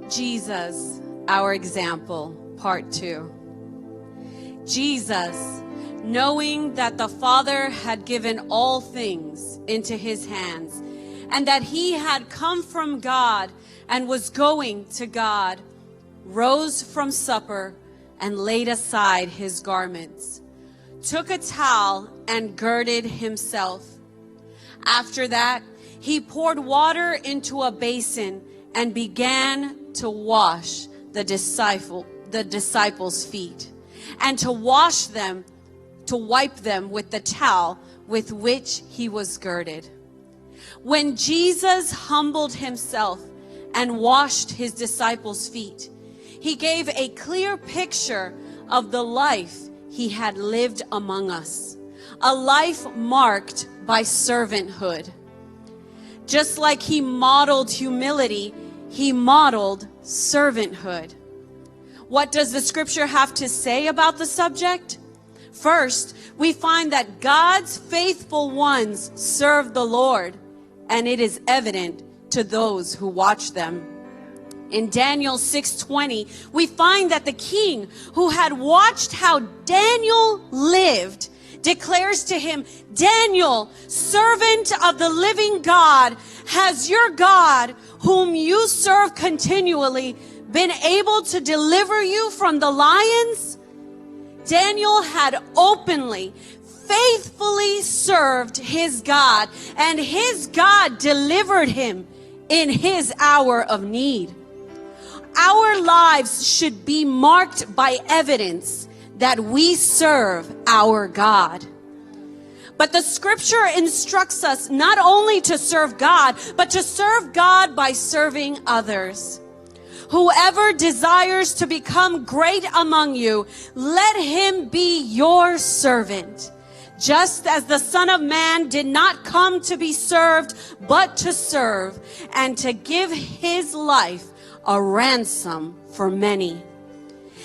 Jesus, our example, part 2. Jesus, knowing that the Father had given all things into his hands, and that he had come from God and was going to God, rose from supper and laid aside his garments, took a towel and girded himself. After that, he poured water into a basin and began to wash the disciples' feet, and to wipe them with the towel with which he was girded. When Jesus humbled himself and washed his disciples' feet, he gave a clear picture of the life he had lived among us, a life marked by servanthood. Just like he modeled humility, he modeled servanthood. What does the scripture have to say about the subject? First, we find that God's faithful ones serve the Lord, and it is evident to those who watch them. In Daniel 6:20, we find that the king who had watched how Daniel lived declares to him, "Daniel, servant of the living God, has your God, whom you serve continually, been able to deliver you from the lions?" Daniel had openly, faithfully served his God, and his God delivered him in his hour of need. Our lives should be marked by evidence that we serve our God. But the scripture instructs us not only to serve God, but to serve God by serving others. Whoever desires to become great among you, let him be your servant. Just as the Son of Man did not come to be served, but to serve, and to give his life a ransom for many.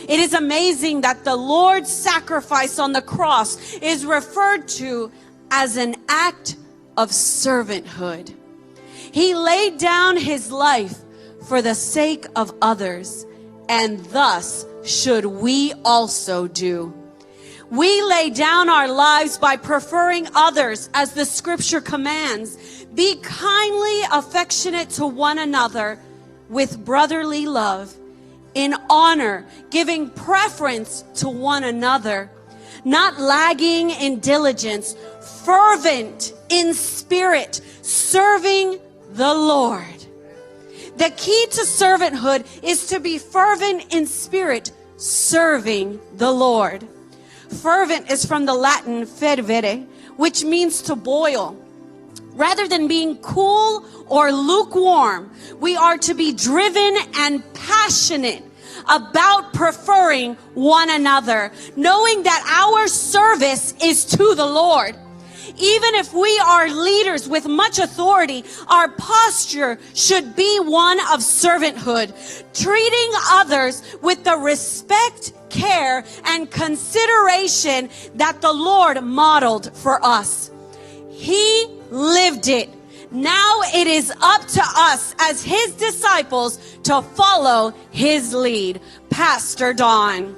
It is amazing that the Lord's sacrifice on the cross is referred to as an act of servanthood. He laid down his life for the sake of others, and thus should we also do. We lay down our lives by preferring others as the scripture commands. Be kindly affectionate to one another with brotherly love, in honor, giving preference to one another, not lagging in diligence, fervent in spirit, serving the Lord. The key to servanthood is to be fervent in spirit, serving the Lord. Fervent is from the Latin fervere, which means to boil. Rather than being cool or lukewarm, we are to be driven and passionate about preferring one another, knowing that our service is to the Lord. Even if we are leaders with much authority, our posture should be one of servanthood, treating others with the respect, care, and consideration that the Lord modeled for us. He lived it. Now it is up to us as his disciples to follow his lead. Pastor Dawn.